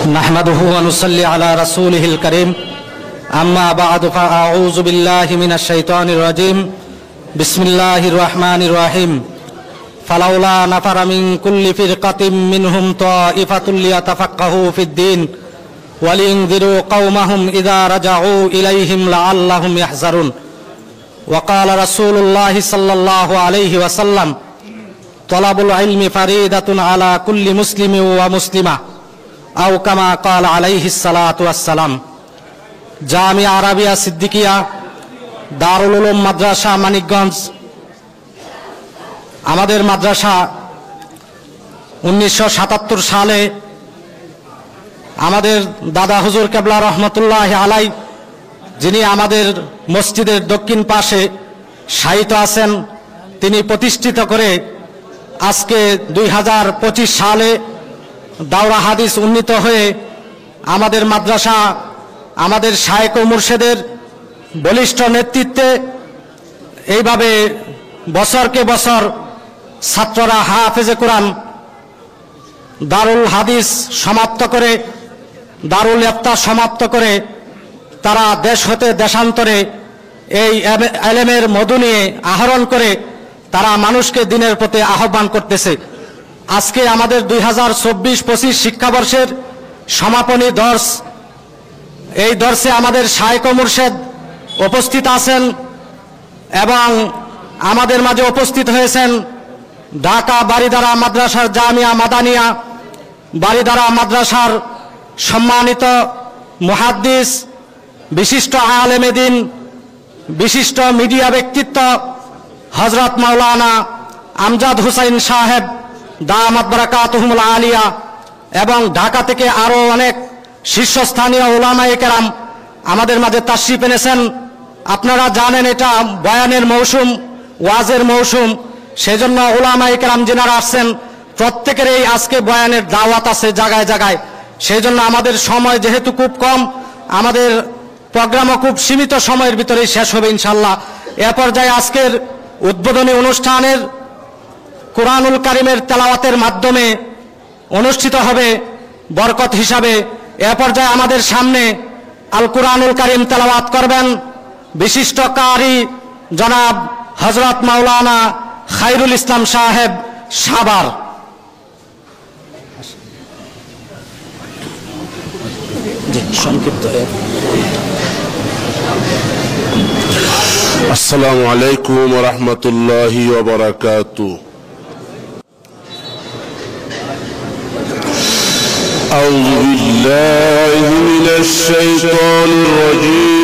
नहमदुहु व नुसल्ली अला रसूलिहिल करीम अम्मा बअद फअऊज़ु बिल्लाहि मिनश शैतानिर रजीम बिस्मिल्लाहिर रहमानिर रहीम फलौला नफर मिन कुल्लि फिरक़तिन मिनहुम ताइफ़तुन लियतफ़क़्क़हू फ़िद्दीन वलियुनज़िरू क़ौमहुम इज़ा रजअू इलैहिम लअल्लहुम यहज़रुन वक़ाल रसूलुल्लाहि सल्लल्लाहु अलैहि वसल्लम तलबुल इल्मि फ़रीदतुन अला कुल्लि मुस्लिमिन व मुस्लिमा आउ कामा क़ाल अलैहिस्सलातु वस्सलाम। জামিয়া আরাবিয়া সিদ্দিকিয়া দারুল উলুম মাদ্রাসা মানিকগঞ্জ। আমাদের মাদ্রাসা 1977 সালে আমাদের দাদা হুজুর কেবলা রহমতুল্লাহ আলাই, যিনি আমাদের মসজিদের দক্ষিণ পাশে শায়িত আছেন, তিনি প্রতিষ্ঠিত করে আজকে 2025 সালে দাওরা হাদিস উন্নীত হয়ে আমাদের মাদ্রাসা আমাদের শায়েখ ও মুর্শেদের বলিষ্ঠ নেতৃত্বে এইভাবে বছরকে বছর ছাত্ররা হাফেজে কোরআন দারুল হাদিস সমাপ্ত করে, দারুল ইফতা সমাপ্ত করে তারা দেশ হতে দেশান্তরে এই ইলমের মধু নিয়ে আহরণ করে তারা মানুষকে দিনের পথে আহ্বান করতেছে। আজকে আমাদের 2024-25 শিক্ষাবর্ষের সমাপনী দর্শ, এই দর্শে আমাদের শায়েখ ও মুর্শেদ উপস্থিত আছেন এবং আমাদের মাঝে উপস্থিত হয়েছেন ঢাকা বারিধারা মাদ্রাসার জামিয়া মাদানিয়া বারিধারা মাদ্রাসার সম্মানিত মুহাদ্দিস, বিশিষ্ট আলেমে দ্বীন, বিশিষ্ট মিডিয়া ব্যক্তিত্ব হযরত মাওলানা আমজাদ হুসাইন সাহেব দামাত বারাকাতুহুমুল আলিয়া এবং ঢাকা থেকে আরো অনেক শীর্ষস্থানীয় উলামায়ে কেরাম আমাদের মাঝে তাশরিফ এনেছেন। আপনারা জানেন এটা বয়ানের মৌসুম, ওয়াজের মৌসুম, সেজন্য উলামায়ে কেরাম যিনারা আসছেন প্রত্যেকের এই আজকে বয়ানের দাওয়াত আছে জায়গায় জায়গায়। সেজন্য আমাদের সময় যেহেতু খুব কম, আমাদের প্রোগ্রামও খুব সীমিত সময়ের ভিতরেই শেষ হবে ইনশাআল্লাহ। এ পর্যায়ে আজকের উদ্বোধনী অনুষ্ঠানের কুরআনুল কারীমের তেলাওয়াতের মাধ্যমে অনুষ্ঠিত হবে বরকত হিসাবে। এ পর্যায়ে আমাদের সামনে আল কুরআনুল কারীম তেলাওয়াত করবেন বিশিষ্ট কারি জনাব হযরত মাওলানা খায়রুল ইসলাম সাহেব সাভার। আসসালামু আলাইকুম ওয়া রাহমাতুল্লাহি ওয়া বারাকাতুহু। أعوذ بالله من الشيطان الرجيم.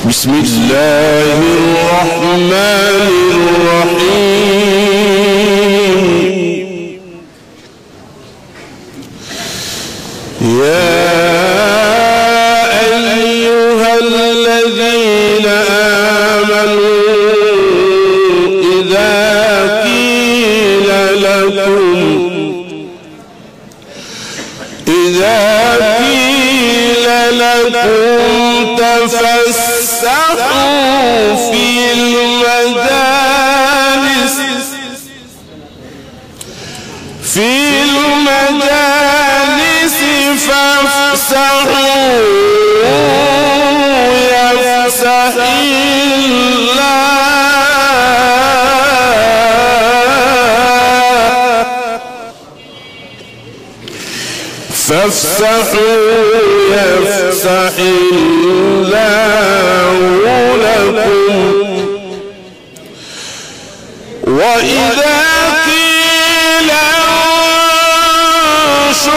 بسم الله الرحمن الرحيم. يا أيها الذين آمنوا إذا قيل لكم تفسحوا في المجالس فافسحوا يفسح فافسحوا يفسح الله لكم وإذا قيل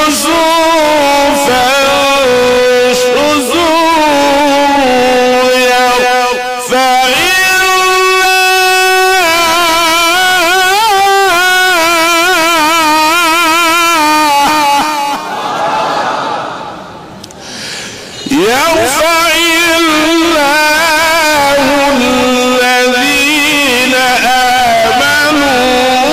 انشزوا فانشزوا يرفع الله الذين آمنوا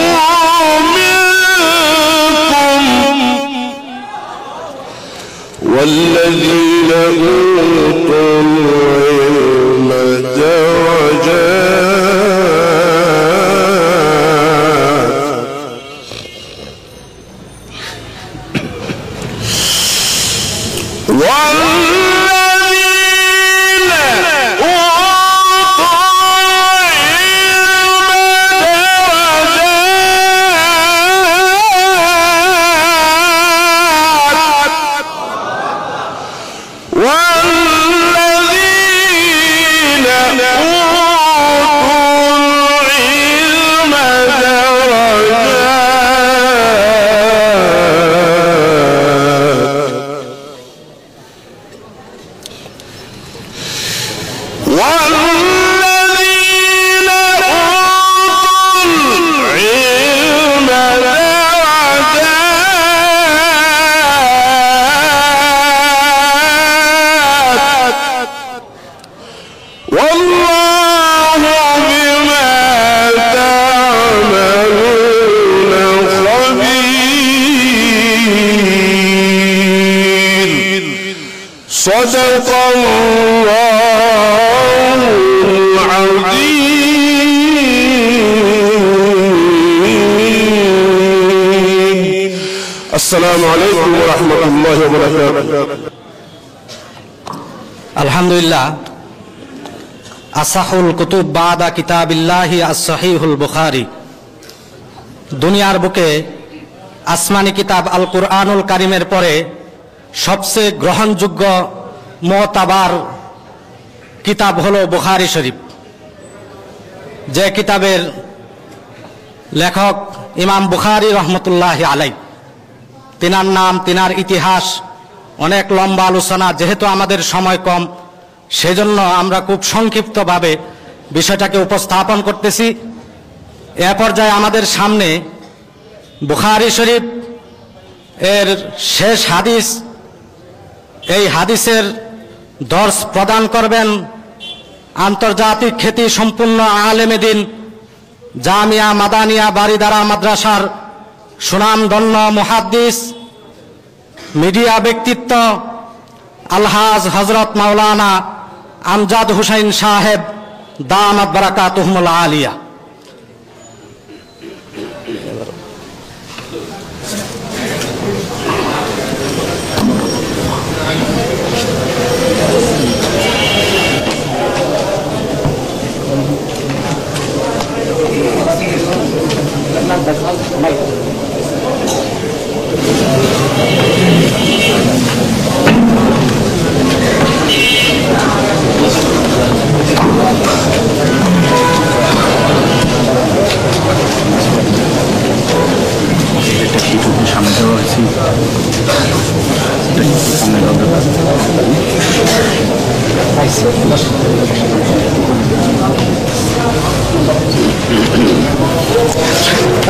صدق الله العظيم. السلام عليكم ورحمة الله وبركاته. আলহামদুলিল্লাহ, আসাহুল কুতুব বাদা কিতাবিল্লাহি as-সহিহুল বুখারী। দুনিয়ার বুকে আসমানি কিতাব আল কুরআনুল কারীমের পরে সবচেয়ে গ্রহণযোগ্য মুতাবার কিতাব হলো বুখারী শরীফ, যে কিতাবের লেখক ইমাম বুখারী রহমতুল্লাহি আলাইহি। তিনার নাম, তিনার ইতিহাস অনেক লম্বা আলোচনা, যেহেতু আমাদের সময় কম সেজন্য আমরা খুব সংক্ষিপ্তভাবে বিষয়টাকে উপস্থাপন করতেছি। এ পর্যায়ে আমাদের সামনে বুখারী শরীফ এর শেষ হাদিস, এই হাদিসের দর্শ প্রদান করবেন আন্তর্জাতিক খ্যাতি সম্পূর্ণ আলেমে দ্বীন জামিয়া মাদানিয়া বারিদারা মাদ্রাসার সুনামধন্য মুহাদ্দিস, মিডিয়া ব্যক্তিত্ব আলহাজ হযরত মাওলানা আমজাদ হুসাইন সাহেব দামাত বারাকাতুহুমুল আলিয়া।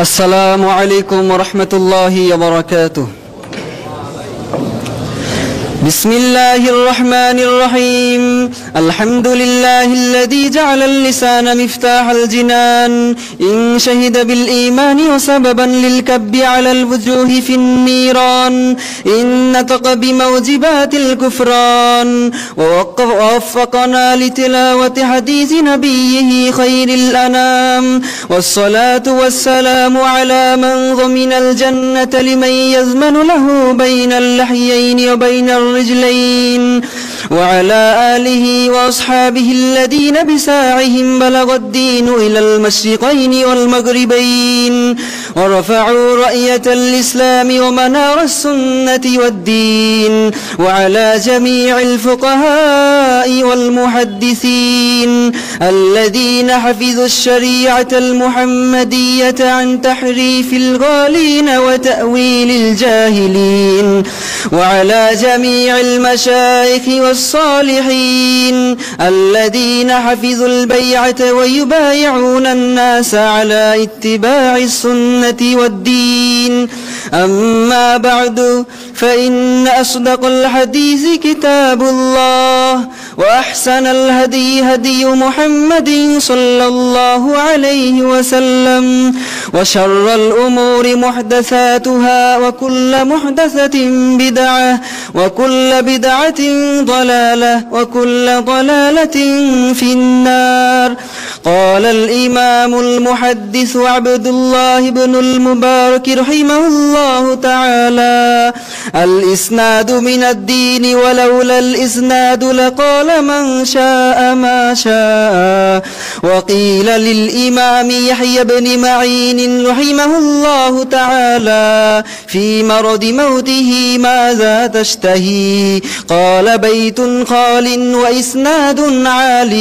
السلام عليكم ورحمة الله وبركاته. بسم الله الرحمن الرحيم. الحمد لله الذي جعل اللسان مفتاح الجنان، إن شهد بالإيمان وسببا للكب على الوجوه في النيران، إن نطق بموجبات الكفران، ووفقنا لتلاوة حديث نبيه خير الأنام، والصلاة والسلام على من ضمن الجنة لمن يزمن له بين اللحيين وبين الرجلين، وعلى آله وأصحابه الذين بساعهم بلغ الدين إلى المشرقين والمغربين، ورفعوا رأية الإسلام ومنار السنة والدين، وعلى جميع الفقهاء والمحدثين الذين حفظوا الشريعة المحمدية عن تحريف الغالين وتأويل الجاهلين، وعلى جميع المشايخ والصالحين الذين حفظوا البيعة ويبايعون الناس على اتباع السنة والدين. أما بعد، فإن أصدق الحديث كتاب الله، وأحسن الهدي هدي محمد صلى الله عليه وسلم، وشر الأمور محدثاتها، وكل محدثة بدعة، وكل بدعة ضلالة، وكل ضلالة في النار. قال الإمام المحدث عبد الله بن المبارك رحمه الله تعالى: الإسناد من الدين، ولولا الإسناد لقال من شاء ما شاء. وقيل للإمام يحيى بن معين رحمه الله تعالى في مرض موته: ماذا تشتهي؟ قال: بيت خال وإسناد عال.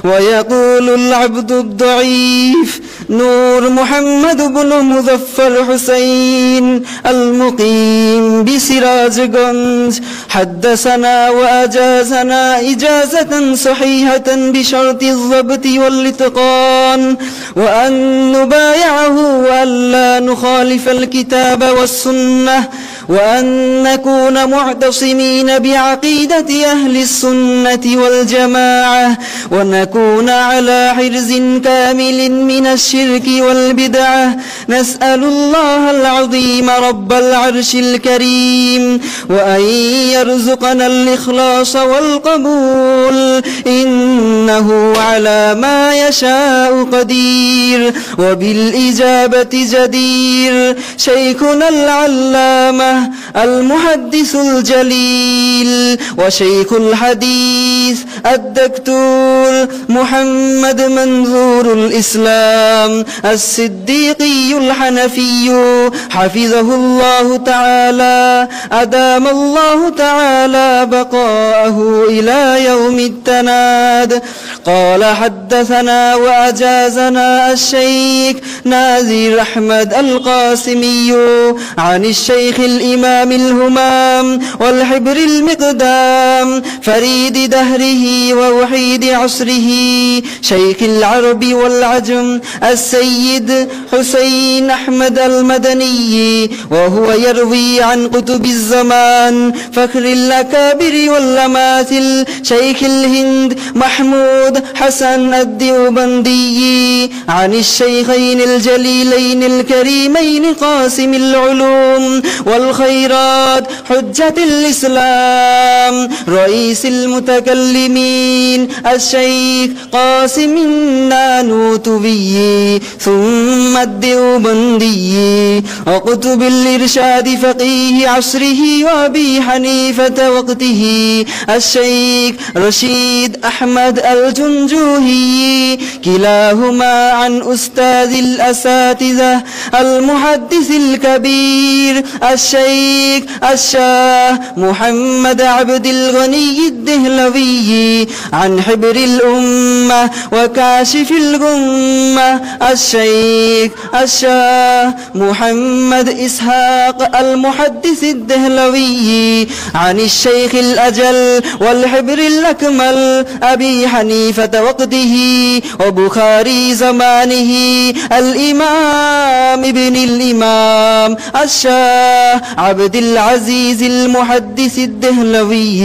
ويقول العبد الضعيف نور محمد بن مظفر حسين المقيم بسراجগঞ্জ: حدثنا وأجازنا إجازة صحيحة بشرط الضبط والإتقان، وأن نبايعه وأن لا نخالف الكتاب والسنة، وأن نكون معتصمين بعقيدة أهل السنة والجماعة، ونكون على حرز كامل من الشرك والبدعة. نسأل الله العظيم رب العرش الكريم وأن يرزقنا الإخلاص والقبول، إنه على ما يشاء قدير وبالإجابة جدير. شيخنا العلامة المحدث الجليل وشيخ الحديث الدكتور محمد منظور الإسلام الصديقي الحنفي حفظه الله تعالى، أدام الله تعالى بقاءه إلى يوم التناد. قال: حدثنا وأجازنا الشيخ نازل أحمد القاسمي عن الشيخ الإمام الهمام والحبر المقدام فريد دهره ووحيد عصره شيخ العرب والعجم السيد حسين أحمد المدني، وهو يروي عن قطب الزمان فخر الأكابر والأماثل شيخ الهند محمود حسن الديوبندي عن الشيخين الجليلين الكريمين قاسم العلوم والخيرات حجة الإسلام رئيس المتكلمين الشيخ قاسم النانوتوي ثم الديوبندي، وقطب الإرشاد فقيه عصره وأبي حنيفة وقته الشيخ رشيد أحمد الجنجوهي، كلاهما عن أستاذ الأساتذة المحدث الكبير الشيخ الشاه محمد عبد الغني الدهلوي، عن حبر الأمة وكاشف الغمة الشيخ الشاه محمد إسحاق المحدث الدهلوي، عن الشيخ الأجل والحبر الأكمل أبي حنيفة وقته وبخاري زمانه الإمام ابن الإمام الشاه عبد العزيز المحدث الدهلوي،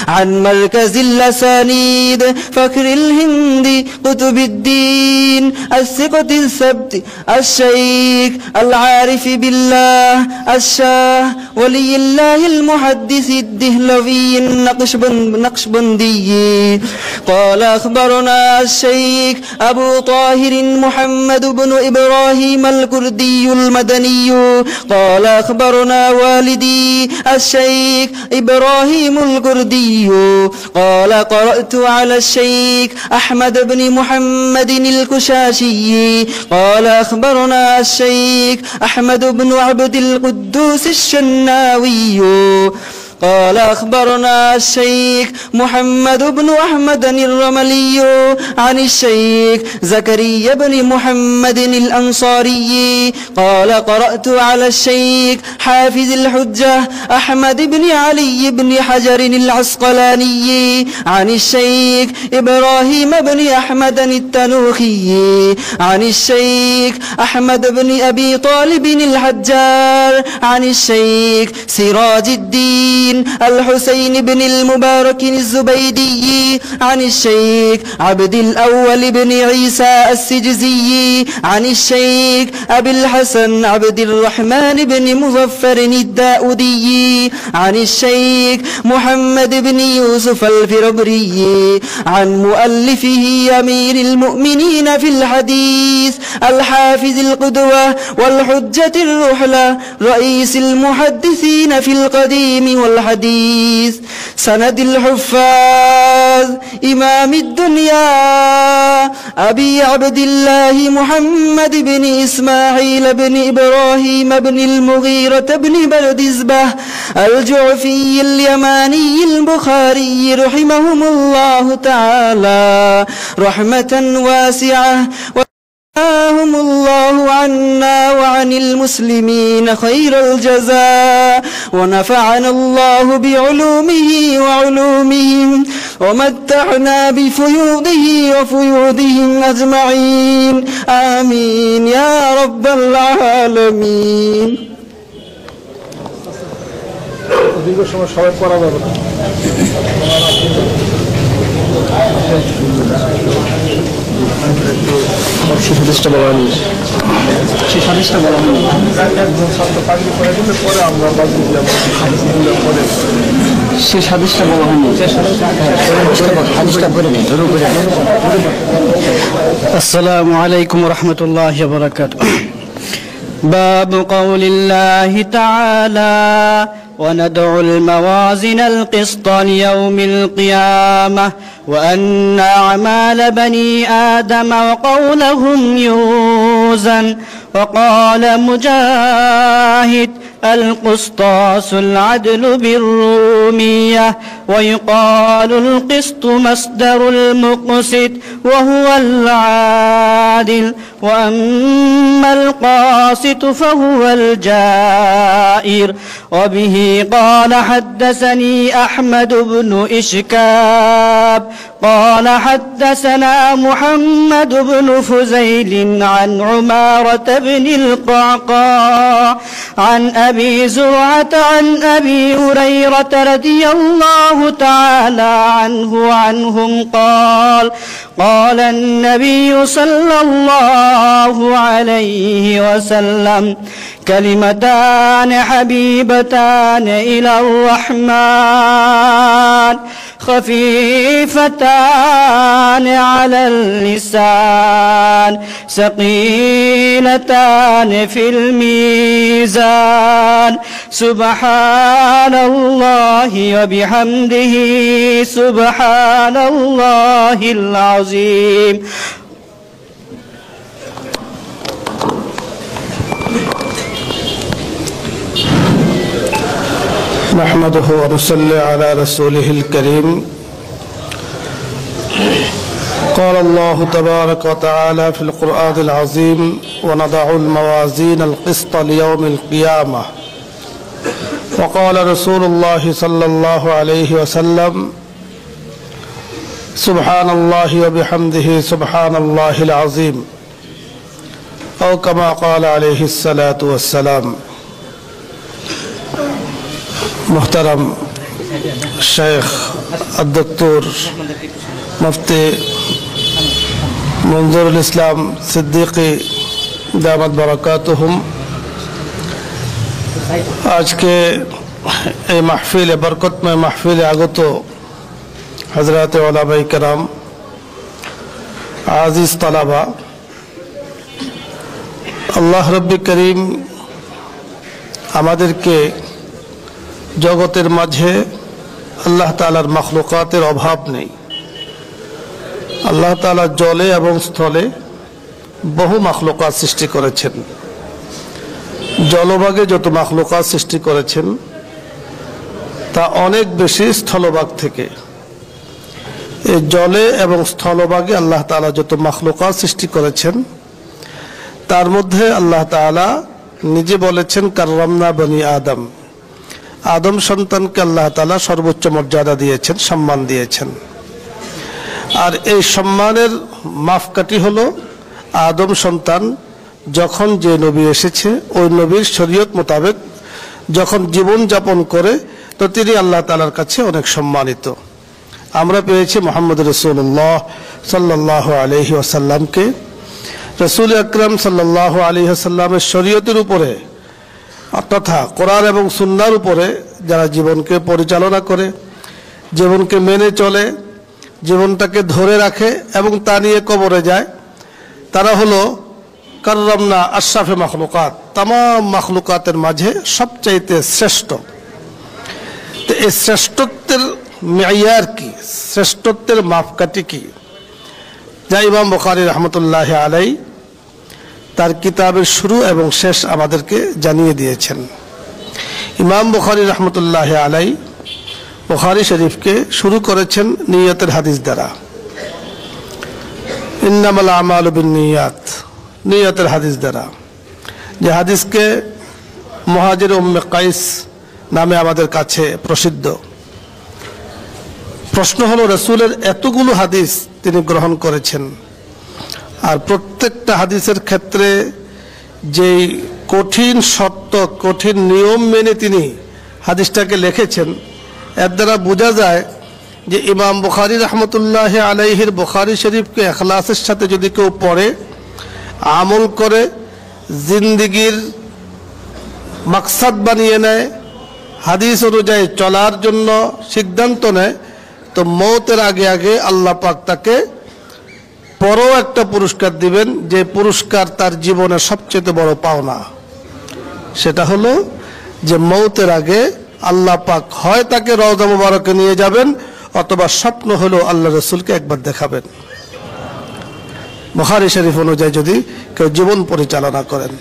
عن مركز الأسانيد فخر الهند قطب الدين الثقة الثبت الشيخ العارف بالله الشاه ولي الله المحدث الدهلوي النقشبندي. قال: أخبرنا الشيخ أبو طاهر محمد بن إبراهيم الكردي المدني قال: أخبرنا والدي الشيخ إبراهيم الكردي قال: قرأت على الشيخ أحمد بن محمد الكشاشي قال: أخبرنا الشيخ أحمد بن عبد القدوس الشناوي قال: أخبرنا الشيخ محمد بن أحمد الرملي عن الشيخ زكريا بن محمد الأنصاري قال: قرأت على الشيخ حافظ الحجة أحمد بن علي بن حجر العسقلاني عن الشيخ إبراهيم بن أحمد التنوخي عن الشيخ أحمد بن أبي طالب الحجار عن الشيخ سراج الدين الحسين بن المبارك الزبيدي عن الشيخ عبد الأول بن عيسى السجزي عن الشيخ أبي الحسن عبد الرحمن بن مظفر الداودي عن الشيخ محمد بن يوسف الفربري عن مؤلفه أمير المؤمنين في الحديث الحافظ القدوة والحجة الرحلة رئيس المحدثين في القديم والحديث سند الحفاظ إمام الدنيا أبي عبد الله محمد بن إسماعيل بن إبراهيم بن المغيرة بن بردزبة الجعفي اليماني البخاري رحمهم الله تعالى رحمة واسعة، جزاهم الله عنا وعن المسلمين خير الجزاء، ونفعنا الله بعلومه وعلومهم، ومتعنا بفيوضه وفيوضهم أجمعين، آمين يا رب العالمين. দীর্ঘ সময় সবাই পড়া যাবে না। হাদিসটা বলা হয়নি, শেষ হাদিসটা বলা হয়নি। একজন ছাত্র পাগড়ি পরে দিলে পরে আমরা পাগড়ি দিলাম পরে শেষ হাদিসটা বলা হয়নি। হাদিসটা পড়ে নিন। السلام عليكم ورحمة الله وبركاته. باب قول الله تعالى وندع الموازين القسط ليوم القيامة وأن أعمال بني آدم وقولهم يوزن. وقال مجاهد القسطاس العدل بالرومية ويقال القسط مصدر المقسط وهو العادل وأما القاسط فهو الجائر. وبه قال حدثني أحمد بن إشكاب قال حدثنا محمد بن فزيل عن عمارة بن القعقاع عن أبي زرعة عن أبي هريرة رضي الله تعالى عنه عنهم قال قال النبي صلى الله عليه وسلم كلمتان حبيبتان إلى الرحمن خفيفتان على اللسان ثقيلتان في الميزان سبحان الله وبحمده سبحان الله العظيم. نحمده ونصلي على رسوله الكريم. قال الله تبارك وتعالى في القرآن العظيم ونضع الموازين القسط ليوم القيامة. وقال رسول الله صلى الله عليه وسلم سبحان الله وبحمده سبحان الله العظيم أو كما قال عليه الصلاة والسلام. محترم शेख الدكتور मुफ्ती मंजूरुल इस्लाम सिद्दीकी दामत बरकातुहुम आज के महफिल बरकत में महफिल आगत हजरत उलमाए किराम आज़ीज़ तलबा अल्लाह रब्बी करीम আমাদেরকে জগতের মাঝে আল্লাহ তাআলার মাখলুকাতের অভাব নেই। আল্লাহ তাআলা জলে এবং স্থলে বহু মাখলুকাত সৃষ্টি করেছেন। জলভাগে যত মাখলুকাত সৃষ্টি করেছেন তা অনেক বেশি স্থলভাগ থেকে। এই জলে এবং স্থলভাগে আল্লাহ তাআলা যত মাখলুকাত সৃষ্টি করেছেন তার মধ্যে আল্লাহ তাআলা নিজে বলেছেন কাররামনা বনি আদম, আদম সন্তানকে আল্লাহ তাআলা সর্বোচ্চ মর্যাদা দিয়েছেন, সম্মান দিয়েছেন। আর এই সম্মানের মাপকাঠি হলো আদম সন্তান যখন যে নবী এসেছে ওই নবীর শরীয়ত মোতাবেক যখন জীবন যাপন করে তো তিনি আল্লাহ তাআলার কাছে অনেক সম্মানিত। আমরা পেয়েছি মুহাম্মদ রাসূলুল্লাহ সাল্লাল্লাহু আলাইহি ওয়াসাল্লামকে। রাসূল আকরাম সাল্লাল্লাহু আলাইহি ওয়াসাল্লামের শরীয়তের উপরে তথা কোরআন এবং সুন্নাহর উপরে যারা জীবনকে পরিচালনা করে, জীবনকে মেনে চলে, জীবনটাকে ধরে রাখে এবং তা নিয়ে কবরে যায়, তারা হলো কাররামনা আশরাফে মাখলুকাত, তাম মাখলুকাতের মাঝে সবচাইতে শ্রেষ্ঠ। তো এই শ্রেষ্ঠত্বের মেয়ার কি, শ্রেষ্ঠত্বের মাপকাঠি কি, যা ইমাম বুখারী রহমতুল্লাহ আলাই তার কিতাবের শুরু এবং শেষ আমাদেরকে জানিয়ে দিয়েছেন। ইমাম বুখারী রহমতুল্লাহ আলাই বুখারী শরীফকে শুরু করেছেন নিয়তের হাদিস দ্বারা। ইন্নামাল আমালু বিন্নিয়াত, নিয়তের হাদিস দ্বারা, যে হাদিসকে মুহাজির উম্মে কাইস নামে আমাদের কাছে প্রসিদ্ধ। প্রশ্ন হলো রাসূলের এতগুলো হাদিস তিনি গ্রহণ করেছেন আর প্রত্যেকটা হাদিসের ক্ষেত্রে যেই কঠিন শর্ত, কঠিন নিয়ম মেনে তিনি হাদিসটাকে লিখেছেন, এর দ্বারা বোঝা যায় যে ইমাম বুখারী রহমতুল্লাহ আলাইহির বুখারী শরীফকে ইখলাসের সাথে যদি কেউ পড়ে, আমল করে, জিন্দেগীর মাকসাদ বানিয়ে নেয়, হাদিস অনুযায়ী চলার জন্য সিদ্ধান্ত নেয়, তো মওতের আগে আগে আল্লাহ পাক তাকে বড় একটা পুরস্কার দিবেন, যে পুরস্কার তার জীবনের সবচেয়ে বড় পাওনা। সেটা হলো যে মওতের আগে আল্লাহ পাক হয় তাকে রওজা মুবারকে নিয়ে যাবেন, অথবা স্বপ্ন হলো আল্লাহ রাসূলকে একবার দেখাবেন। বুখারী শরীফ অনুযায়ী যদি কেউ জীবন পরিচালনা করেন।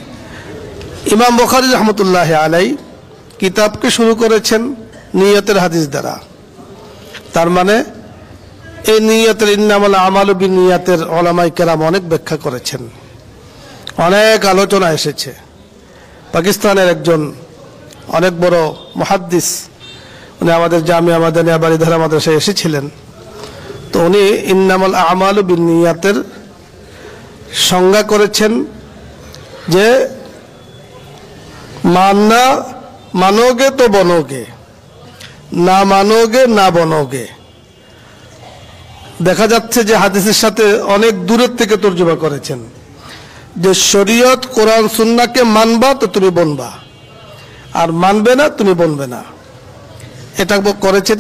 ইমাম বুখারী রহমতুল্লাহ আলাই কিতাবকে শুরু করেছেন নিয়তের হাদিস দ্বারা। তার মানে এই নিয়তের ইন্নামাল আমালু বিন্নিয়াতের উলামায়ে কেরাম অনেক ব্যাখ্যা করেছেন, অনেক আলোচনা এসেছে। পাকিস্তানের একজন অনেক বড় মুহাদ্দিস, উনি আমাদের জামিয়া মাদানিয়া বাড়িধারা মাদ্রাসায় এসেছিলেন। তো উনি ইন্নামাল আমালু বিন্নিয়াতের সংজ্ঞা করেছেন যে মাননা মানোগে তো বনোগে, না মানোগে না বনোগে। দেখা যাচ্ছে যে হাদিসের সাথে অনেক দূরের থেকে তর্জমা করেছেন যে শরীয়ত কোরআন সুন্নাহকে মানবা তো তুমি বনবা, আর মানবে না তুমি বনবে না। এটা করেছেন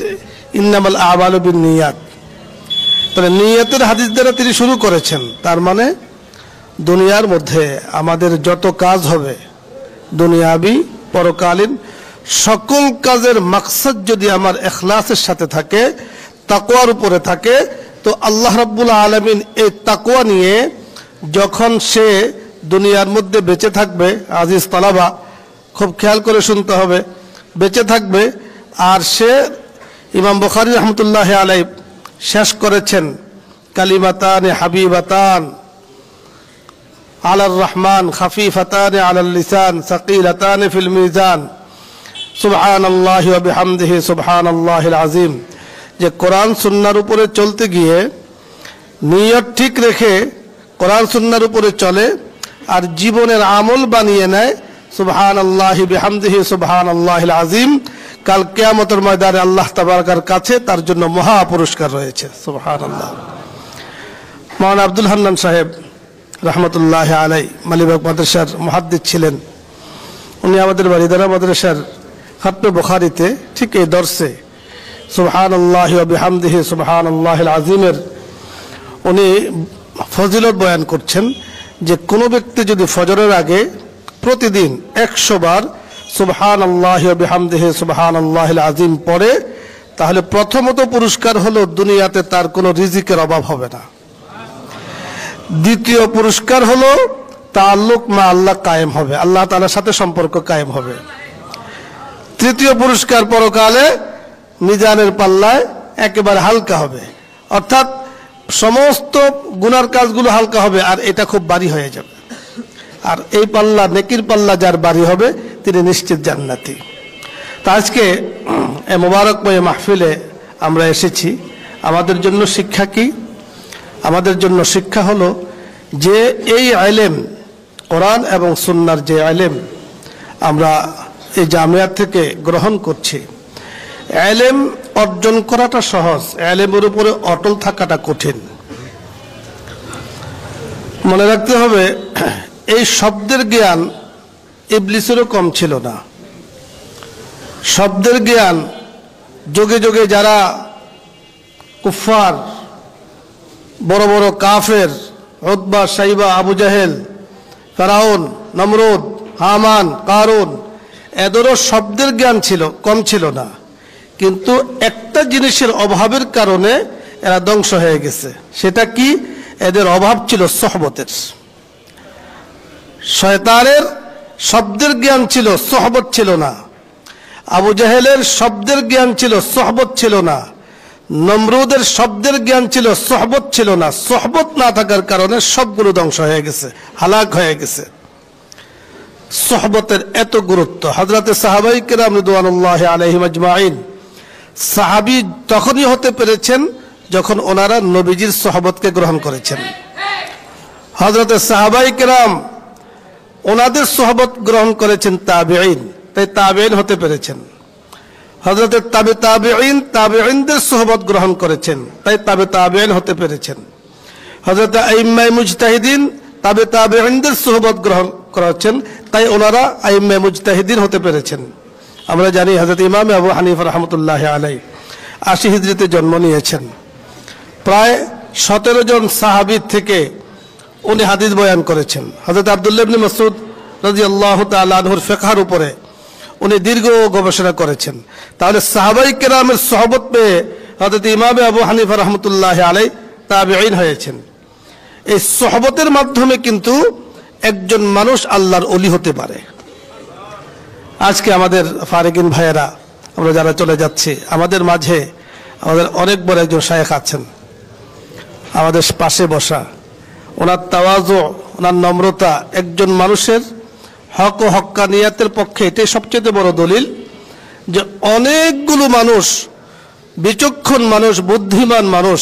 ইন্নামাল আমালু বিন্নিয়াত। তাহলে নিয়তের হাদিস দ্বারা তিনি শুরু করেছেন। তার মানে দুনিয়ার মধ্যে আমাদের যত কাজ হবে, দুনিয়াবি পরকালীন সকল কাজের মাকসাদ যদি আমার ইখলাসের সাথে থাকে, তাকওয়ার উপরে থাকে, তো আল্লাহ রাব্বুল আলামিন এই তাকওয়া নিয়ে যখন সে দুনিয়ার মধ্যে বেঁচে থাকবে, আজিজ তালাবা খুব খেয়াল করে শুনতে হবে, বেঁচে থাকবে, আর সে ইমাম বুখারী রহমতুল্লাহ আলাইহি শেষ করেছেন কালিমাতান হাবিবাতান আলার রহমান খাফিফাতান আলাল লিসান সাকিলাতান ফিল মিজান সুবহানাল্লাহি ওয়া বিহামদিহি সুবহানাল্লাহিল আযীম। যে কোরআন সুন্নাহর উপরে চলতে গিয়ে নিয়ত ঠিক রেখে কোরআন সুন্নাহর উপরে চলে আর জীবনের আমল বানিয়ে নেয়, সুবহানাল্লাহি বিহামদিহি সুবহানাল্লাহিল আযীম, কাল কিয়ামতের ময়দানে আল্লাহ তাবারকার কাছে তার জন্য মহা পুরস্কার রয়েছে। সুবহানাল্লাহ। মাওলানা আব্দুল হান্নান সাহেব রহমতুল্লাহ আলাইহি মালিবাগ মাদ্রাসার মুহাদ্দিস ছিলেন। উনি আমাদের বাড়িধারা মাদ্রাসার খতমে বুখারীতে ঠিক এই দর্সে সুবহানাল্লাহি ওয়া বিহামদিহি সুবহানাল্লাহিল আযীমের উনি ফজিলত বয়ান করছেন যে কোনো ব্যক্তি যদি ফজরের আগে প্রতিদিন 100 বার সুবহানাল্লাহি ওয়া বিহামদিহি সুবহানাল্লাহিল আযীম পড়ে, তাহলে প্রথমত পুরস্কার হলো দুনিয়াতে তার কোনো রিজিকের অভাব হবে না। দ্বিতীয় পুরস্কার হলো তাআল্লুক মা আল্লাহ কায়েম হবে, আল্লাহ তাআলার সাথে সম্পর্ক কায়েম হবে। তৃতীয় পুরস্কার পরকালে মিজানের পাল্লায় একেবারে হালকা হবে, অর্থাৎ সমস্ত গুনার কাজগুলো হালকা হবে আর এটা খুব ভারী হয়ে যাবে। আর এই পাল্লা, নেকির পাল্লা যার ভারী হবে তিনি নিশ্চিত জান্নাতি। তা আজকে এই মোবারকময় মাহফিলে আমরা এসেছি, আমাদের জন্য শিক্ষা কি? আমাদের জন্য শিক্ষা হলো যে এই ইলম কোরআন এবং সুন্নাহর যে ইলম আমরা এই জামিয়া থেকে গ্রহণ করছি, ইলম অর্জন করাটা সহজ, ইলমের উপরে অটল থাকাটা কঠিন। মনে রাখতে হবে এই শব্দের জ্ঞান ইবলিসেরও কম ছিল না। শব্দের জ্ঞান যোগে যোগে যারা কুফার, বড় বড় কাফের, উতবা, শাইবা, আবু জাহেল, ফেরাউন, নমরুদ, হামান, কারুন, এদেরও শব্দের জ্ঞান ছিল, কম ছিল না। কিন্তু একটা জিনিসের অভাবের কারণে এরা ধ্বংস হয়ে গেছে। সেটা কি? এদের অভাব ছিল সোহবতের। শয়তানের শব্দের জ্ঞান ছিল, সোহবত ছিল না। আবু জাহেলের শব্দের জ্ঞান ছিল, সোহবত ছিল না। নমরুদের শব্দের জ্ঞান ছিল, সোহবত ছিল না। সোহবত না থাকার কারণে সবগুলো ধ্বংস হয়ে গেছে, হালাক হয়ে গেছে। সোহবতের এত গুরুত্ব। হযরতে সাহাবায়ে কেরাম রিদওয়ানুল্লাহি আলাইহিম আজমাইন সাহাবী তখনই হতে পেরেছেন যখন ওনারা নবীজির সোহবতকে গ্রহণ করেছেন। হযরতে সাহাবায়ে কেরাম ওনাদের সোহবত গ্রহণ করেছেন তাবেঈন, তাই তাবেঈন হতে পেরেছেন। হযরতের তাবেঈনদের সোহবত গ্রহণ করেছেন, তাই তাবেঈন হতে পেরেছেন। হযরত আইম্মায়ে মুজতাহিদিন তাবেঈনদের সোহবত গ্রহণ করেছেন, তাই ওনারা আইম্মায়ে মুজতাহিদিন হতে পেরেছেন। আমরা জানি হযরত ইমাম আবু হানিফা রাহমাতুল্লাহি আলাইহি 80 হিজরিতে জন্ম নিয়েছেন। প্রায় 17 জন সাহাবী থেকে উনি হাদিস বয়ান করেছেন। হযরত আব্দুল্লাহ ইবনে মাসউদ রাদিয়াল্লাহু তাআলা আনহুর ফিকহের উপরে উনি দীর্ঘ গবেষণা করেছেন। তাহলে সাহাবায়ে কেরামের সোহবত পেয়ে হযরত ইমাম আবু হানিফা রাহমাতুল্লাহি আলাইহি তাবেঈন হয়েছেন। এই সোহবতের মাধ্যমে কিন্তু একজন মানুষ আল্লাহর ওলি হতে পারে। আজকে আমাদের ফারিকিন ভাইয়েরা, আমরা যারা চলে যাচ্ছি, আমাদের মাঝে আমাদের অনেক বড় একজন শায়েখ আছেন আমাদের পাশে বসা। ওনার তাওয়াজু, ওনার নম্রতা একজন মানুষের হক ও হক্কানিয়াতের পক্ষে এটাই সবচেয়ে বড় দলিল যে অনেকগুলো মানুষ, বিচক্ষণ মানুষ, বুদ্ধিমান মানুষ,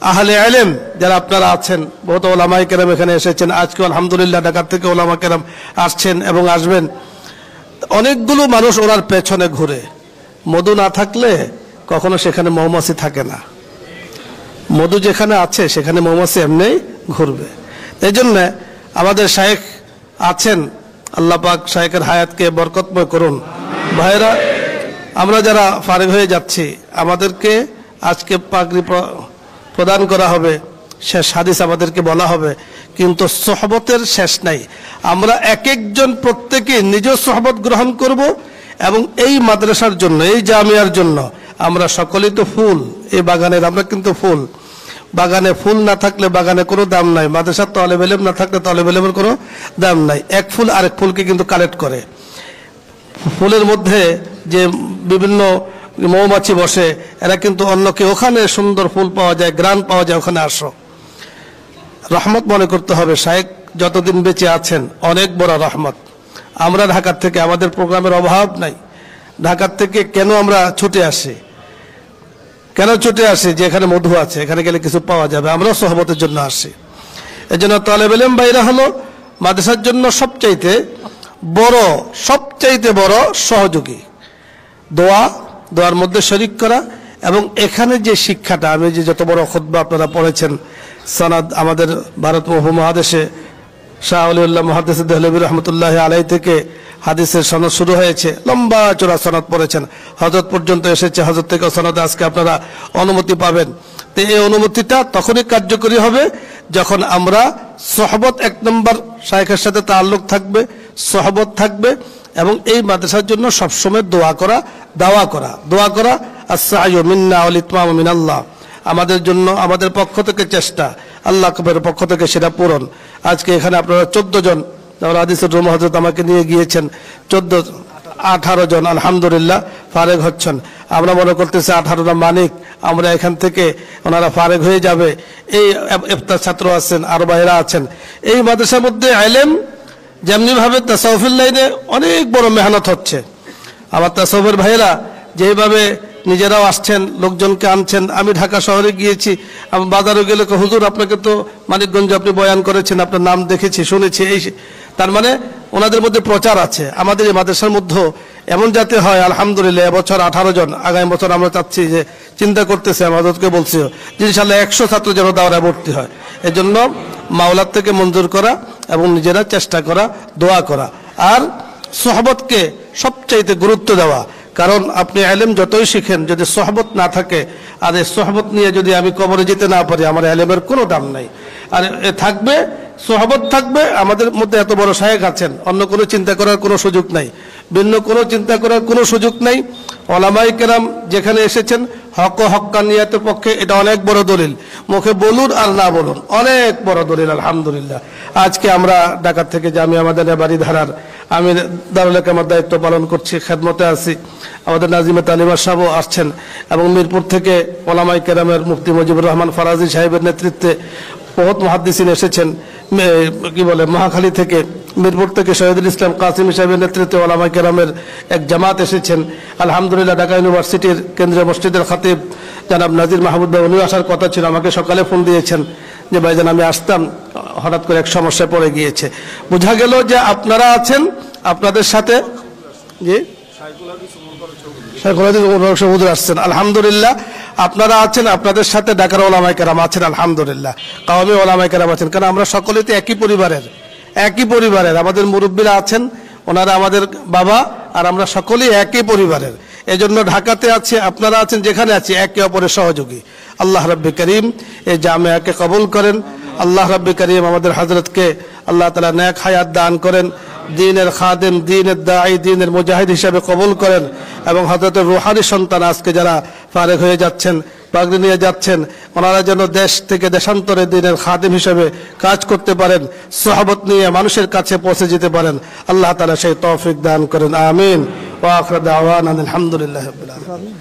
আহলে ইলম যারা আপনারা আছেন, বহুত ওলামায়ে কেরাম এখানে এসেছেন। আজকে আলহামদুলিল্লাহ ঢাকা থেকে ওলামা কেরাম আসছেন এবং আসবেন। অনেকগুলো মানুষ ওনার পেছনে ঘুরে। মধু না থাকলে কখনো সেখানে মৌমাছি থাকে না। মধু যেখানে আছে সেখানে মৌমাছি এমনি ঘুরবে। এই জন্য আমাদের শায়েখ আছেন, আল্লাহ পাক শায়েখের হায়াতকে বরকতময় করুন। ভাইরা, আমরা যারা ফারিগ হয়ে যাচ্ছি, আমাদেরকে আজকে পাগড়ি প্রদান করা হবে, শেষ হাদিস আমাদেরকে বলা হবে, কিন্তু সোহবতের শেষ নাই। আমরা এক একজন প্রত্যেকে নিজ সোহবত গ্রহণ করব এবং এই মাদ্রাসার জন্য, এই জামিয়ার জন্য আমরা সকলেই তো ফুল। এই বাগানের আমরা কিন্তু ফুল। বাগানে ফুল না থাকলে বাগানে কোনো দাম নাই। মাদ্রাসার তালেব ইলম না থাকলে তালেব ইলমের কোনো দাম নাই। এক ফুল আরেক ফুলকে কিন্তু কালেক্ট করে। ফুলের মধ্যে যে বিভিন্ন মৌমাছি বসে, এরা কিন্তু অন্যকে ওখানে সুন্দর ফুল পাওয়া যায়, গ্রান পাওয়া যায়, ওখানে আসো। রহমত মনে করতে হবে, শায়েখ যতদিন বেঁচে আছেন অনেক বড় রহমত। আমরা ঢাকার থেকে, আমাদের প্রোগ্রামের অভাব নাই। ঢাকার থেকে কেন আমরা ছুটে আসি? কেন ছুটে আসি? যে এখানে মধু আছে, এখানে গেলে কিছু পাওয়া যাবে। আমরাও সোহবতের জন্য আসি। এই জন্য তালেব ইলম ভাইরা হলো মাদ্রাসার জন্য সবচাইতে বড় সহযোগী। দোয়ার মধ্যে শরীক করা এবং এখানে যে শিক্ষাটা, আমি যে যত বড় খুতবা আপনারা পড়েছেন, সনদ আমাদের ভারত মহাদেশে শাহ ওলিউল্লাহ মুহাদ্দিস দেহলভী রহমতুল্লাহি আলাইহি থেকে হাদিসের সনদ শুরু হয়েছে, লম্বা চড়া সনদ পড়েছেন, হযরত পর্যন্ত এসেছে। হযরত থেকে সনদে আজকে আপনারা অনুমতি পাবেন। তো এই অনুমতিটা তখনই কার্যকরী হবে যখন আমরা সোহবত, এক নম্বর শায়েখের সাথে তাআল্লুক থাকবে, সোহবত থাকবে এবং এই মাদ্রাসার জন্য সবসময় দোয়া করা। আস-সা'য়ু মিন্না ওয়াল ইতমামু মিনাল্লাহ। আমাদের জন্য, আমাদের পক্ষ থেকে চেষ্টা, আল্লাহ কবের পক্ষ থেকে সেটা পূরণ। আজকে এখানে আপনারা 14 জন, হাদিসের রুম হযরত আমাকে নিয়ে গিয়েছেন, 18 জন আলহামদুলিল্লাহ ফারেগ হচ্ছেন। আমরা মনে করতেছি 18টা মানিক, আমরা এখান থেকে ওনারা ফারেগ হয়ে যাবে। এই ইফতার ছাত্র আছেন, আরো বাইরা আছেন। এই মাদ্রাসার মধ্যে ইলম যেমনি ভাবে তাসাউফের লাইনে অনেক বড় মেহনত হচ্ছে। আমার তাসাউফের ভাইরা যেভাবে নিজেরাও আসছেন, লোকজনকে আনছেন। আমি ঢাকা শহরে গিয়েছি, আমি বাজারে গেলে হুজুর আপনাকে তো মানিকগঞ্জে আপনি বয়ান করেছেন, আপনার নাম দেখেছি, শুনেছি। এই তার মানে ওনাদের মধ্যে প্রচার আছে। আমাদের এই মাদ্রাসার মধ্যে এমন যাতে হয়, আলহামদুলিল্লাহ এবছর 18 জন, আগামী বছর আমরা চাচ্ছি যে, চিন্তা করতেছি, আমাদেরকে বলছি যে ইনশাআল্লাহ 100 ছাত্র যেন দাওরায় ভর্তি হয়। এজন্য মাওলার থেকে মঞ্জুর করা এবং নিজেরা চেষ্টা করা, দোয়া করা আর সোহবতকে সবচাইতে গুরুত্ব দেওয়া। কারণ আপনি ইলম যতই শিখেন, যদি সোহবত না থাকে, আর এই সোহবত নিয়ে যদি আমি কবরে যেতে না পারি, আমার ইলমের কোনো দাম নাই। আর থাকবে, সোহবত থাকবে। আমাদের মধ্যে এত বড় শায়েখ আছেন, অন্য কোনো চিন্তা করার কোনো সুযোগ নাই, ভিন্ন কোনো চিন্তা করার কোনো সুযোগ নাই। ওলামায়ে কেরাম যেখানে এসেছেন হক ও হক্কানিয়াতের পক্ষে, এটা অনেক বড় দলিল। মুখে বলুন আর না বলুন, অনেক বড় দলিল আলহামদুলিল্লাহ। আজকে আমরা ঢাকা থেকে জামিয়া মাদানিয়া বাড়িধারার আমি দারুল ইকামার দায়িত্ব পালন করছি, খেদমতে আছি। আমাদের নাজিমে তালিমা সাহেবও আসছেন এবং মিরপুর থেকে ওলামায়ে কেরামের মুফতি মুজিবুর রহমান ফরাজি সাহেবের নেতৃত্বে বহুত মুহাদ্দিসিন এসেছেন। মহাখালী থেকে, মিরপুর থেকে শহীদুল ইসলাম কাসিম সাহেবের নেতৃত্বে ওলামায়ে কেরামের এক জামাত এসেছেন আলহামদুলিল্লাহ। ঢাকা ইউনিভার্সিটির কেন্দ্রীয় মসজিদের খতিব জনাব নাজির মাহমুদ ভাই, উনি আসার কথা ছিল, আমাকে সকালে ফোন দিয়েছেন যে ভাইজান আমি আসতাম, হঠাৎ করে এক সমস্যায় পড়ে গিয়েছে। বোঝা গেল যে আপনারা আছেন, আপনাদের সাথে জি হুজুর আসছেন, আলহামদুলিল্লাহ। আপনারা আছেন, আপনাদের সাথে ঢাকার ওলামায়ে কেরাম আছেন, আলহামদুলিল্লাহ। কাওমি ওলামায়ে কেরাম আছেন, কারণ আমরা সকলেই তো একই পরিবারের। আমাদের মুরব্বীরা আছেন, ওনারা আমাদের বাবা, আর আমরা সকলেই একই পরিবারের। এজন্য ঢাকাতে আছে, আপনারা আছেন, যেখানে আছে একে অপরের সহযোগী। আল্লাহ রাব্বি করিম এই জামিয়াকে কবুল করেন। আল্লাহ রাব্বি করিম আমাদের হযরতকে আল্লাহ তাআলা নেক হায়াত দান করেন, দ্বীনের খাদেম, দ্বীনের দাঈ, দ্বীনের মুজাহিদ হিসেবে কবুল করেন। এবং হযরতের রূহানি সন্তান আজকে যারা ফারেক হয়ে যাচ্ছেন, পাগড়ি নিয়ে যাচ্ছেন, ওনারা যেন দেশ থেকে দেশান্তরে দ্বীনের খাদেম হিসেবে কাজ করতে পারেন, সহবত নিয়ে মানুষের কাছে পৌঁছে যেতে পারেন। আল্লাহ তাআলা সেই তৌফিক দান করেন, আমিন। ওয়া আখিরু দাওয়ানা আলহামদুলিল্লাহি রাব্বিল আলামিন।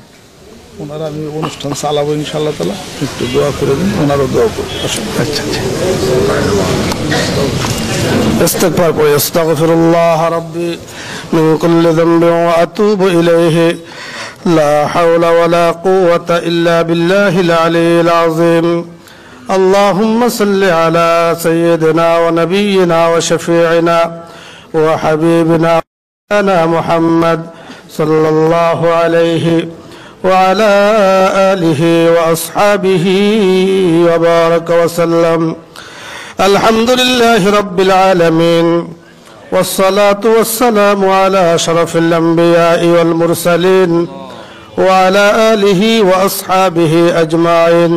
ওনারা আমি অনুষ্ঠান চালাবো ইনশাআল্লাহ তাআলা, একটু দোয়া করে দিন, ওনারও দোয়া করুন। আচ্ছা ইস্তিগফার পড়ি। আস্তাগফিরুল্লাহ রাব্বি মিন কুল্লি যামবিন ওয়া আতুবু ইলাইহি লা হাওলা ওয়ালা কুওয়াতা ইল্লা বিল্লাহিল আলিয়্যিল আযীম। আল্লাহুম্মা সাল্লি আলা সাইয়্যিদিনা ওয়া নাবিয়্যিনা ওয়া শাফী'িনা ওয়া হাবিবিনা মুহাম্মদ সাল্লাল্লাহু আলাইহি وعلى آله وأصحابه وبارك وسلم. الحمد لله رب العالمين، والصلاة والسلام على أشرف الأنبياء والمرسلين وعلى آله وأصحابه أجمعين.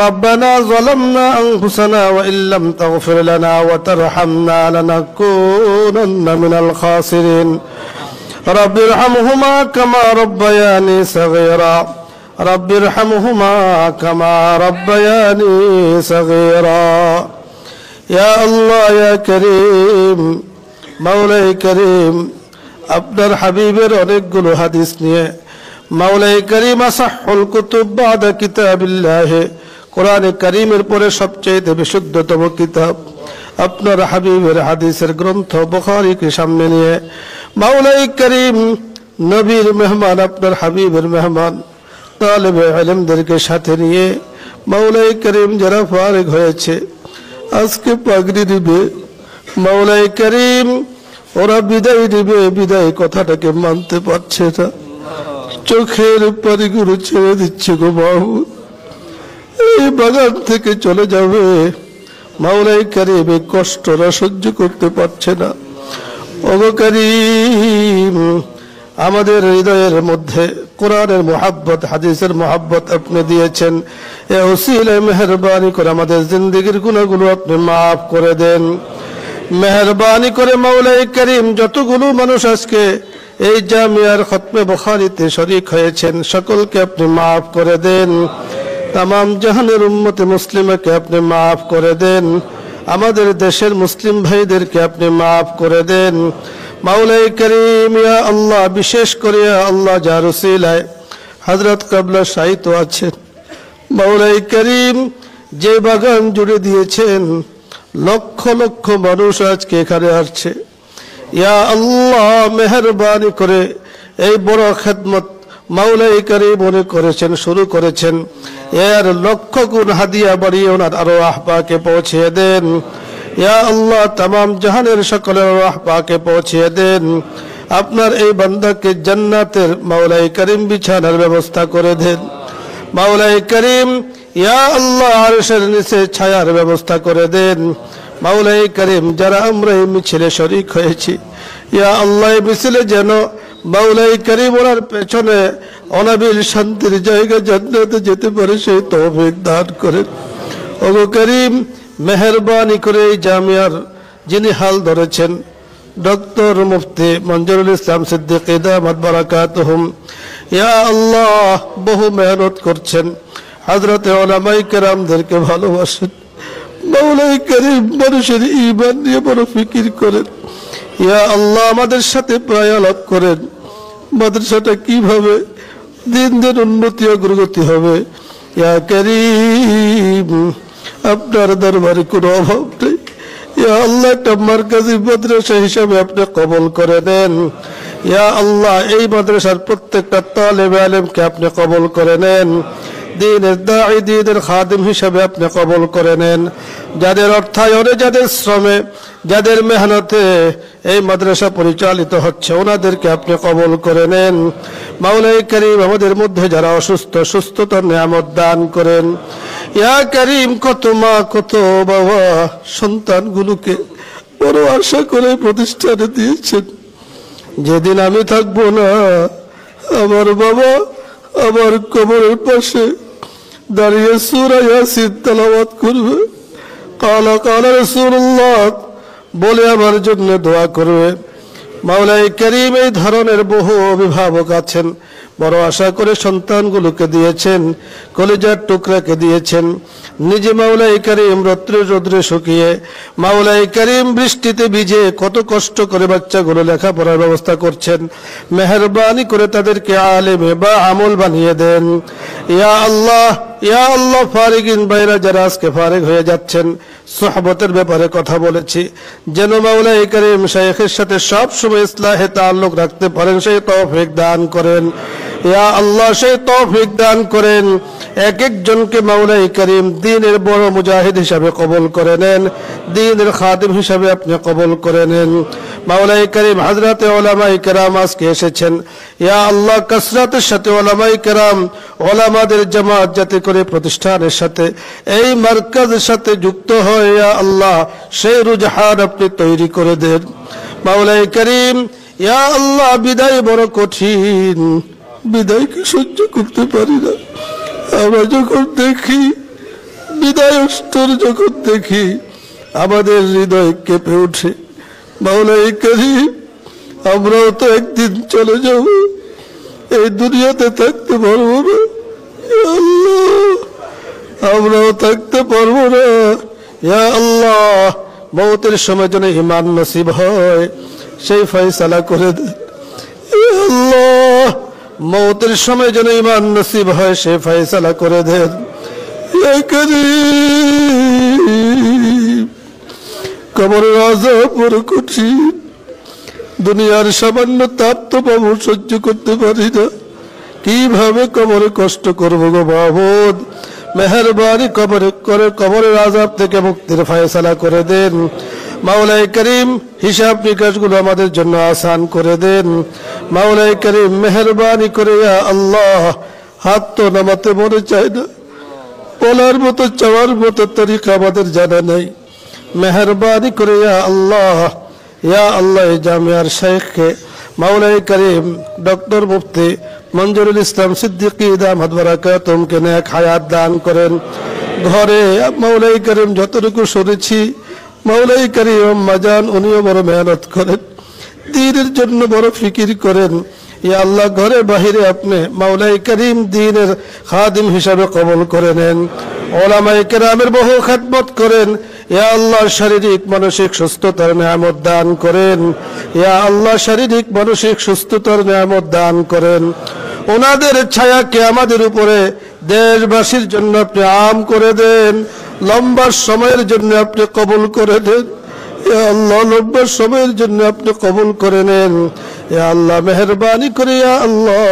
ربنا ظلمنا أنفسنا وإن لم تغفر لنا وترحمنا لنكونن من الخاسرين. رب ارحمهما كما ربياني صغيرا، رب ارحمهما كما ربياني صغيرا. يا الله يا كريم، مولاي كريم আপনার হাবিবের অনেকগুলো হাদিস নিয়ে মাওলাই করিম আসাহুল কুতুব বাদা কিতাবিল্লাহ, কোরআনে কারীমের পরে সবচেয়ে বিশুদ্ধতম কিতাব আপনার হাবিবের হাদিসের গ্রন্থ বুখারীকে সামনে নিয়ে মাওলাই করিম নবীর মেহমান, আপনার হাবিবের মেহমান তালেবে ইলমদেরকে সাথে নিয়ে মাওলাই করিম যারা ফারিগ হয়েছে আজকে পাগড়ি দিবে, মাওলাই করিম ওরা বিদায় দিবে, বিদায় কথাটাকে মানতে পারছে না, চোখের পানিগুলো ছেড়ে দিচ্ছে গো মাহবুব, এই বাগান থেকে চলে যাবে। মাওলাই করিম এই কষ্টটা সহ্য করতে পারছে না। ওগো করিম, আমাদের হৃদয়ের মধ্যে কোরআনের মোহাব্বত, হাদিসের মোহাব্বত আপনি দিয়েছেন, এ উসিলায় মেহেরবানি করে আমাদের জিন্দেগির গুনাহগুলো আপনি মাফ করে দেন। মেহেরবানি করে মাওলাই করিম যতগুলো মানুষ আজকে এই জামিয়ার খতমে বুখারীতে শরীক হয়েছেন সকলকে আপনি মাফ করে দেন। তামাম জাহানের উম্মতে মুসলিমাকে আপনি মাফ করে দেন। আমাদের দেশের মুসলিম ভাইদেরকে আপনি মাফ করে দেন। মাওলাই করিম ইয়া আল্লাহ, বিশেষ করে ইয়া আল্লাহ যার উসিলায় হযরত কিবলা শাহিদ আছেন, মাওলাই করিম যে বাগান জুড়ে দিয়েছেন লক্ষ লক্ষ মানুষ আজকে এখানে আসছে, ইয়া আল্লাহ মেহেরবানি করে এই বড় খেদমত মাওলাই করিম মনে করেছেন, শুরু করেছেন, এর লক্ষ গুণ হাদিয়া বাড়িয়ে ওনার আরওয়াহ পাকে পৌঁছিয়ে দেন। ইয়া আল্লাহ তামাম জাহানের সকলের আরওয়াহ পাকে পৌঁছিয়ে দেন। আপনার এই বান্দাকে জান্নাতের মাওলাই করিম বিছানার ব্যবস্থা করে দেন। মাওলাই করিম ইয়া আল্লাহ আরশের নিচে ছায়ার ব্যবস্থা করে দেন। মাওলাই করিম যারা আমরা এই মিছিলে শরীক হয়েছি, ইয়া আল্লাহ এই মিছিলে যেন মাওলাই করিম ওনার পেছনে অনাবিল শান্তির জায়গা জান্নাতে যেতে পারে সেই তৌফিক দান করেন। ওগো করিম মেহেরবানি করে এই জামিয়ার যিনি হাল ধরেছেন ডক্টর মুফতি মঞ্জুরুল ইসলাম সিদ্দিকী দামাত বারাকাতুহুম, ইয়া আল্লাহ বহু মেহনত করছেন, হযরতে উলামায়ে কেরামদেরকে ভালোবাসেন, মাওলাই করিম মানুষের ঈমান নিয়ে বড় ফিকির করেন। ইয়া আল্লাহ আমাদের সাথে প্রায় আলাপ করেন, মাদ্রাসাটা কিভাবে দিন দিন উন্নতি অগ্রগতি হবে। ইয়া করিম আপনার দরবারে কোনো অভাব নেই। ইয়া আল্লাহ একটা মারকাজি মাদ্রাসা হিসাবে আপনি কবুল করে নেন। ইয়া আল্লাহ এই মাদ্রাসার প্রত্যেকটা তালেবে ইলমকে আপনি কবুল করে নেন। দ্বীনের দাঈ, দ্বীনের খাদিম হিসেবে আপনি কবুল করে নেন। যাদের অর্থায়নে, যাদের শ্রমে, যাদের মেহনতে এই মাদ্রাসা পরিচালিত হচ্ছে, ওনাদেরকে আপনি কবুল করে নেন। মাওলাই করিম, আমাদের মধ্যে যারা অসুস্থ, সুস্থতার নিয়ামত দান করেন। ইয়া করিম, কত মা, কত বাবা সন্তানগুলোকে বড় আশা করে প্রতিষ্ঠানে দিয়েছেন। যেদিন আমি থাকবো না, আমার বাবা আমার কবরের পাশে দাঁড়িয়ে সূরা ইয়াসিন তেলাওয়াত করবে, কালা কালা রাসূলুল্লাহ বলে আমার জন্য দোয়া করবে। মাওলাই করিম, এই ধরনের বহু অভিভাবক আছেন, বড় আশা করে সন্তানগুলোকে দিয়েছেন, কলিজার টুকরাকে দিয়েছেন। নিজে মাওলাই করিম রৌদ্রে রৌদ্রে শুকিয়ে, মাওলাই করিম বৃষ্টিতে ভিজে কত কষ্ট করে বাচ্চাগুলো লেখাপড়ার ব্যবস্থা করছেন। মেহেরবানি করে তাদেরকে আলেমে বা আমল বানিয়ে দেন। ইয়া আল্লাহ, ইয়া আল্লাহ, ফারিগিন ভাইরা যারা আজকে ফারিগ হয়ে যাচ্ছেন, সোহবতের ব্যাপারে কথা বলেছি, যেন মাওলাই করিম শাইখের সাথে সব সময় ইসলাহে তাআল্লুক রাখতে পারেন, সেই তৌফিক দান করেন। ইয়া আল্লাহ, সেই তৌফিক দান করেন। এক একজনকে মাওলাই করিম দ্বীনের বড় মুজাহিদ হিসাবে কবুল করে নেন, দ্বীনের খাদিম হিসাবে আপনি কবুল করে নেন। মাওলাই করিম, হযরতে উলামায়ে কেরাম আজকে এসেছেন। ইয়া আল্লাহ, কাসরাতের সাথে উলামায়ে কেরাম, উলামাদের জামাত যাতে করে প্রতিষ্ঠানের সাথে, এই মার্কাজের সাথে যুক্ত হয়, ইয়া আল্লাহ সেই রুজহান আপনি তৈরি করে দেন। মাওলাই করিম, ইয়া আল্লাহ, বিদায় বড় কঠিন, বিদায়কে সহ্য করতে পারি না। আমরা যখন দেখি বিদায় স্তর, যখন দেখি আমাদের হৃদয় কেঁপে ওঠে। মাওলাই করিম, আমরাও তো একদিন চলে যাব, এই দুনিয়াতে থাকতে পারবো না। ইয়া আল্লাহ, আমরাও থাকতে পারবো না। ইয়া আল্লাহ, মওতের সময় যেন ঈমান নসিব হয়, সেই ফয়সালা করে দেন। ইয়া আল্লাহ, মওতের সময় যেন ঈমান নসিব হয়, সেই ফয়সালা করে দেন। ইয়া করিম, কবরের আযাব বড় কঠিন, দুনিয়ার সামান্য তাপ তো বাবু সহ্য করতে পারি না, কিভাবে কবরে কষ্ট করবো গো মাবুদ। মেহেরবানি করে কবরের আযাব থেকে মুক্তির ফয়সালা করে দেন। মাওলাই করিম, হিসাব নিকাশগুলো আমাদের জন্য আসান করে দেন। মাওলাই করিম, মেহেরবানি করে ইয়া আল্লাহ, হাত তো নামাতে মনে চায় না, বলার মতো চাওয়ার মতো তরিকা আমাদের জানা নাই। মেহেরবানি করে ইয়া আল্লাহ, ইয়া আল্লাহ, এই জামিয়ার শেখকে মাওলাই করিম ডক্টর মুফতি মঞ্জুরুল ইসলাম সিদ্দিকী দামাত বারাকাতুহুমকে নেক হায়াত দান করেন। ঘরে মাওলাই করিম যতটুকু শুনেছি, মাওলাই করিম আম্মাজান উনিও বড় মেহনত করেন, দ্বীনের জন্য বড় ফিকির করেন। ইয়া আল্লাহ, ঘরে বাহিরে আপনি মাওলাই করিম দ্বীনের খাদিম হিসাবে কবুল করে নেন। উলামায়ে কেরামের বহু খেদমত করেন। ইয়া আল্লাহ, শারীরিক মানসিক সুস্থতার নিয়ামত দান করেন। ইয়া আল্লাহ, শারীরিক মানসিক সুস্থতার নিয়ামত দান করেন। ওনাদের ছায়াকে আমাদের উপরে দেশবাসীর জন্য আপনি আম করে দেন, লম্বা সময়ের জন্য আপনি কবুল করে দেন। ইয়া আল্লাহ, লম্বা সময়ের জন্য আপনি কবুল করে নেন। ইয়া আল্লাহ, মেহেরবানি করে ইয়া আল্লাহ,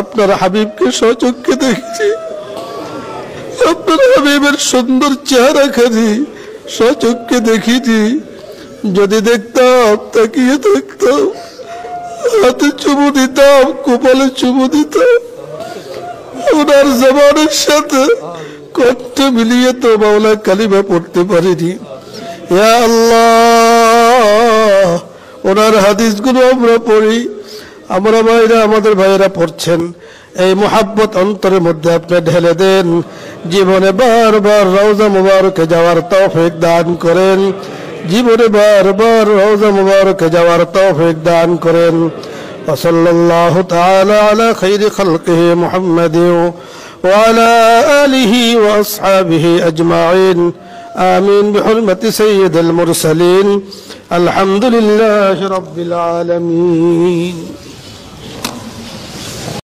আপনার হাবিবকে স্বচক্ষে দেখেছি, আপনার হাবিবের সুন্দর চেহারা খানি স্বচক্ষে দেখিছি। যদি দেখতাম, তাকিয়ে দেখতাম, হাতে চুমু দিতাম, কপালে চুমু দিতাম, ওনার জবানের সাথে কণ্ঠ মিলিয়ে তো মাওলা কালিমা পড়তে পারিনি। ইয়া আল্লাহ, ওনার হাদিসগুলো আমরা পড়ি, আমরা ভাইরা, আমাদের ভাইয়েরা পড়ছেন, এই মোহাব্বত অন্তরের মধ্যে আপনি ঢেলে দেন। জীবনে বারবার রওজা মুবারকে যাওয়ার তৌফিক দান করেন, জীবনে বারবার রওজা মুবারকে যাওয়ার তৌফিক দান করেন। সাল্লাল্লাহু তাআলা আলা খাইরি খালকিহি মুহাম্মাদিন ওয়া আলা আলিহি ওয়া আসহাবিহি আজমাইন। আমিন বিহুরমাতি সাইয়্যিদিল মুরসালিন। আলহামদুলিল্লাহি রাব্বিল আলামিন।